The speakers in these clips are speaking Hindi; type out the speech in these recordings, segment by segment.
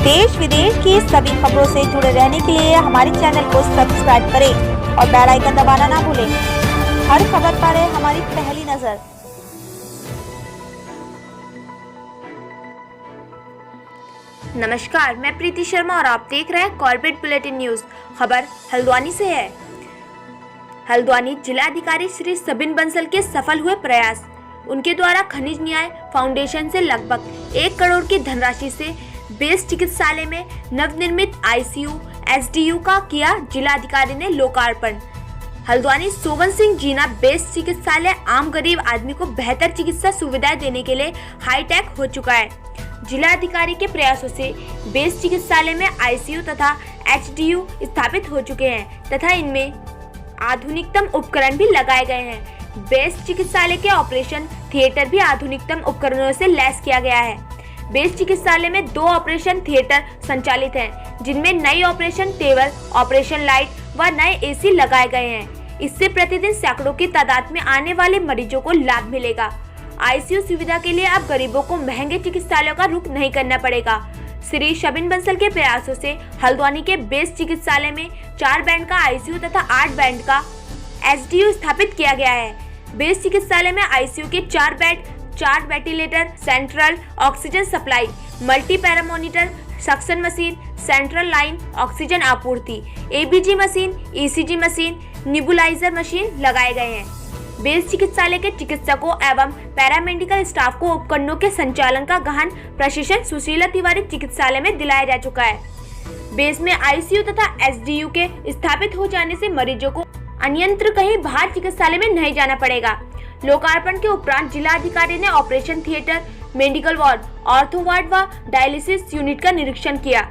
देश विदेश की सभी खबरों से जुड़े रहने के लिए हमारे चैनल को सब्सक्राइब करें और बेल आइकन दबाना ना भूलें। हर खबर पर है हमारी पहली नजर। नमस्कार, मैं प्रीति शर्मा और आप देख रहे हैं कॉर्पोरेट बुलेटिन न्यूज। खबर हल्द्वानी से है। हल्द्वानी जिलाधिकारी श्री सबिन बंसल के सफल हुए प्रयास। उनके द्वारा खनिज न्याय फाउंडेशन से लगभग 1 करोड़ की धनराशि से बेस चिकित्सालय में नवनिर्मित आईसीयू एसडीयू का किया जिलाधिकारी ने लोकार्पण। हल्द्वानी सोवन सिंह जीना बेस चिकित्सालय आम गरीब आदमी को बेहतर चिकित्सा सुविधाएं देने के लिए हाईटेक हो चुका है। जिलाधिकारी के प्रयासों से बेस चिकित्सालय में आईसीयू तथा एचडीयू स्थापित हो चुके हैं तथा इनमें आधुनिकतम उपकरण भी लगाए गए हैं। बेस चिकित्सालय के ऑपरेशन थिएटर भी आधुनिकतम उपकरणों से लैस किया गया है। बेस चिकित्सालय में 2 ऑपरेशन थिएटर संचालित हैं, जिनमें नई ऑपरेशन टेबल, ऑपरेशन लाइट व नए एसी लगाए गए हैं। इससे प्रतिदिन सैकड़ों की तादाद में आने वाले मरीजों को लाभ मिलेगा। आईसीयू सुविधा के लिए अब गरीबों को महंगे चिकित्सालयों का रुख नहीं करना पड़ेगा। श्री सबिन बंसल के प्रयासों से हल्द्वानी के बेस चिकित्सालय में 4 बेड का आईसीयू तथा 8 बेड का एसडीयू स्थापित किया गया है। बेस चिकित्सालय में आईसीयू के 4 bed, 4 ventilator, central oxygen supply, multi para monitor, suction machine, central line oxygen आपूर्ति, ABG machine, ECG machine, nebuliser machine लगाए गए हैं। बेस चिकित्सालय के चिकित्सकों एवं पैरामेडिकल स्टाफ को उपकरणों के संचालन का गहन प्रशिक्षण सुशीला तिवारी चिकित्सालय में दिलाया जा चुका है। बेस में आईसीयू तथा एसडीयू के स्थापित हो जाने से मरीजों को अन्यत्र कहीं बाहर चिकित्सालय में नहीं जाना पड़ेगा। लोकार्पण के उपरांत जिलाधिकारी ने operation theatre, medical ward, ortho ward व डायलिसिस यूनिट का निरीक्षण किया।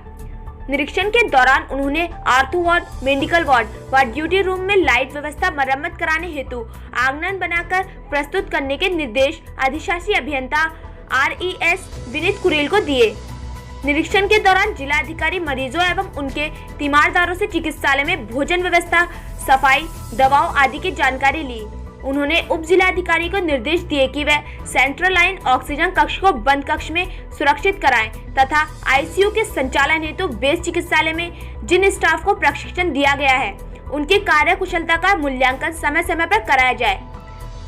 निरीक्षण के दौरान उन्होंने ऑर्थो वार्ड, मेडिकल वार्ड व ड्यूटी रूम में लाइट व्यवस्था मरम्मत कराने हेतु आंगन बनाकर प्रस्तुत करने के निर्देश अधिशासी अभियंता RES विनीत कुरेल को दिए। निरीक्षण के दौरान जिलाधिकारी मरीजों एवं उनके तीमारदारों से चिकित्सालय में भोजन व्यवस्था, सफाई, दवाओं आदि की जानकारी ली। उन्होंने उप जिलाधिकारी को निर्देश दिए कि वह सेंट्रल लाइन ऑक्सीजन कक्ष को बंद कक्ष में सुरक्षित कराएं तथा आईसीयू के संचालन हेतु बेस चिकित्सालय में जिन स्टाफ को प्रशिक्षण दिया गया है उनकी कार्य कुशलता का मूल्यांकन समय समय पर कराया जाए।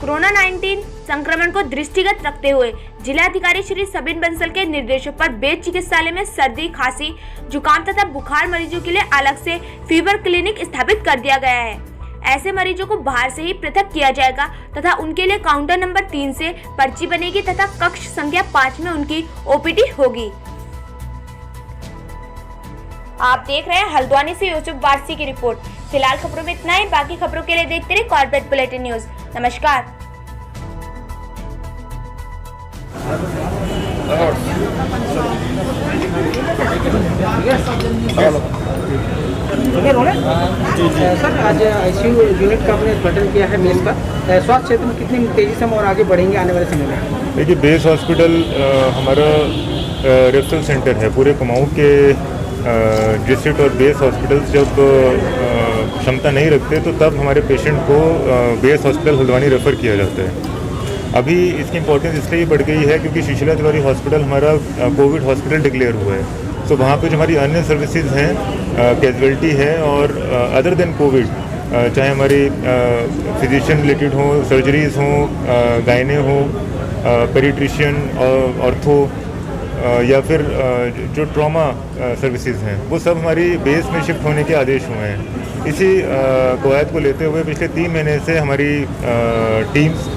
कोरोना 19 संक्रमण को दृष्टिगत रखते हुए जिलाधिकारी श्री सबिन बंसल के निर्देशों पर बेस चिकित्सालय में सर्दी, खांसी, जुकाम तथा बुखार मरीजों के लिए अलग से फीवर क्लिनिक स्थापित कर दिया गया है। ऐसे मरीजों को बाहर से ही पृथक किया जाएगा तथा उनके लिए काउंटर नंबर 3 से पर्ची बनेगी तथा कक्ष संख्या 5 में उनकी ओपीडी होगी। आप देख रहे हैं हल्द्वानी से यूसुफ वारसी की रिपोर्ट। फिलहाल खबरों में इतना ही। बाकी खबरों के लिए देखते रहिए कॉर्पोरेट बुलेटिन न्यूज। नमस्कार। सर, आज आईसीयू यूनिट का आपने उद्घाटन किया है मेन का। स्वास्थ्य क्षेत्र में कितनी तेजी से हम और आगे बढ़ेंगे आने वाले समय में? देखिए, बेस हॉस्पिटल हमारा रेफरल सेंटर है पूरे कुमाऊं के डिस्ट्रिक्ट और बेस हॉस्पिटल्स जब क्षमता नहीं रखते तो तब हमारे पेशेंट को बेस हॉस्पिटल हल्द्वानी रेफ़र किया जाता है। अभी इसकी इम्पोर्टेंस इसलिए बढ़ गई है क्योंकि सुशीला तिवारी हॉस्पिटल हमारा कोविड हॉस्पिटल डिक्लेयर हुआ है। तो वहाँ पे जो हमारी अन्य सर्विसेज हैं, कैजुअलिटी है और अदर देन कोविड, चाहे हमारी फिजिशियन रिलेटेड हो, सर्जरीज हों, गायने हो, पेडिट्रिशियन, ऑर्थो या फिर जो ट्रॉमा सर्विसेज हैं वो सब हमारी बेस में शिफ्ट होने के आदेश हुए हैं। इसी कवायद को लेते हुए पिछले 3 महीने से हमारी टीम्स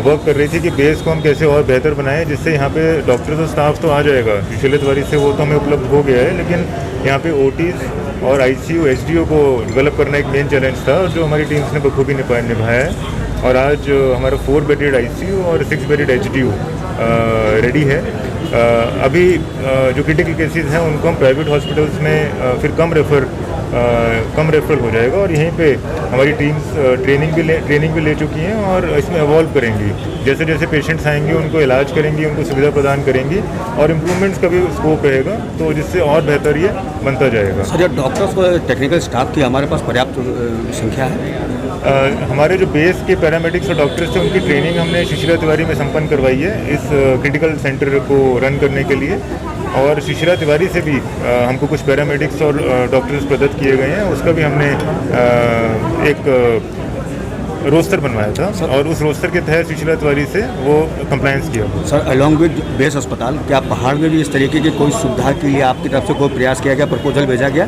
वर्क कर रही थी कि बेस को हम कैसे और बेहतर बनाएं, जिससे यहाँ पे डॉक्टर्स और स्टाफ तो आ जाएगा सुशीला तिवारी से, वो तो हमें उपलब्ध हो गया है, लेकिन यहाँ पे ओटीज़ और आईसीयू एसडीयू को डेवलप करना एक मेन चैलेंज था जो हमारी टीम्स ने बखूबी निभाया है। और आज हमारा 4 बेडेड आईसीयू और 6 बेडेड एचडीयू रेडी है। अभी जो क्रिटिकल केसेस हैं उनको हम प्राइवेट हॉस्पिटल्स में फिर कम रेफरल हो जाएगा और यहीं पे हमारी टीम्स ट्रेनिंग भी ले चुकी हैं और इसमें इवॉल्व करेंगी। जैसे जैसे पेशेंट्स आएंगे उनको इलाज करेंगी, उनको सुविधा प्रदान करेंगी और इम्प्रूवमेंट्स का भी स्कोप रहेगा, तो जिससे और बेहतर ये बनता जाएगा। सर, डॉक्टर्स और टेक्निकल स्टाफ की हमारे पास पर्याप्त संख्या है? हमारे जो बेस के पैरामेडिक्स और डॉक्टर्स थे उनकी ट्रेनिंग हमने सुशीला तिवारी में संपन्न करवाई है इस क्रिटिकल सेंटर को रन करने के लिए। और शिशिरा तिवारी से भी हमको कुछ पैरामेडिक्स और डॉक्टर्स प्रदत्त किए गए हैं। उसका भी हमने एक रोस्टर बनवाया था और उस रोस्टर के तहत शिशिरा तिवारी से वो कंप्लायंस किया। सर अलॉन्ग विद बेस अस्पताल, क्या पहाड़ में भी इस तरीके की कोई सुविधा के लिए आपकी तरफ से कोई प्रयास किया गया, प्रपोजल भेजा गया?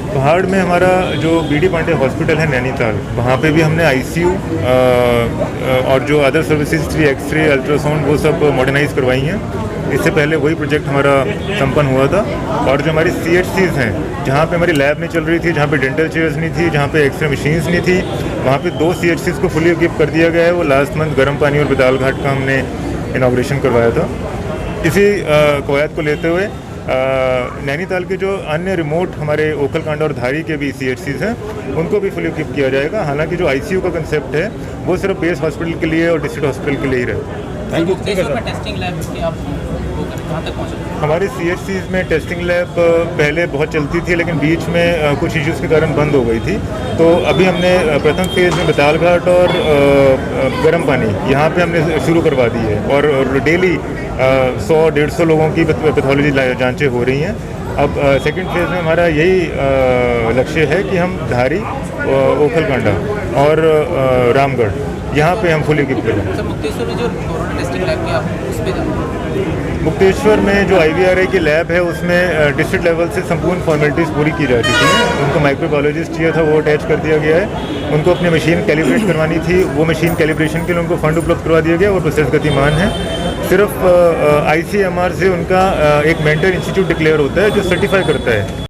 पहाड़ में हमारा जो बीडी पांडे हॉस्पिटल है नैनीताल, वहाँ पे भी हमने आईसीयू और जो अदर सर्विसेज थी, एक्सरे, अल्ट्रासाउंड, वो सब मॉडर्नाइज करवाई हैं। इससे पहले वही प्रोजेक्ट हमारा संपन्न हुआ था। और जो हमारी CHCs हैं, जहाँ पे हमारी लैब नहीं चल रही थी, जहाँ पे डेंटल चेयर्स नहीं थी, जहाँ पे एक्सरे मशीन्स नहीं थी, वहाँ पे 2 CHCs को फुली इक्विप कर दिया गया है। वो लास्ट मंथ गर्म पानी और बिदाल घाट का हमने इनाग्रेशन करवाया था। इसी कवायद को लेते हुए नैनीताल के जो अन्य रिमोट हमारे ओखलकांडा और धारी के भी CHCs हैं, उनको भी फुली इक्विप किया जाएगा। हालांकि जो ICU का कंसेप्ट है वो सिर्फ बेस हॉस्पिटल के लिए और डिस्ट्रिक्ट हॉस्पिटल के लिए ही रहेगा। Thank you. टेस्टिंग लैब की आप कहाँ तक पहुँचे? हमारे CHCs में टेस्टिंग लैब पहले बहुत चलती थी, लेकिन बीच में कुछ इश्यूज़ के कारण बंद हो गई थी। तो अभी हमने प्रथम फेज़ में बिताल घाट और गर्म पानी यहाँ पे हमने शुरू करवा दी है और डेली 100-150 लोगों की पैथोलॉजी जांचें हो रही हैं। अब सेकंड फेज़ में हमारा यही लक्ष्य है कि हम धारी, ओखलकांडा और रामगढ़ यहाँ पे हम फुल इक्विप करें। सर मुक्तेश्वर में जो कोरोना टेस्टिंग लैब की आप उस पर जाएं? मुक्तेश्वर में जो IVRI की लैब है उसमें डिस्ट्रिक्ट लेवल से संपूर्ण फॉर्मेलिटीज़ पूरी की जा चुकी हैं। उनको माइक्रोबायोलॉजिस्ट चाहिए था, वो अटैच कर दिया गया है। उनको अपनी मशीन कैलिब्रेट करवानी थी, वो मशीन कैलिब्रेशन के लिए उनको फंड उपलब्ध करवा दिया गया और प्रोसेस गतिमान है। सिर्फ ICMR से उनका एक मेंटर इंस्टीट्यूट डिक्लेयर होता है जो सर्टिफाई करता है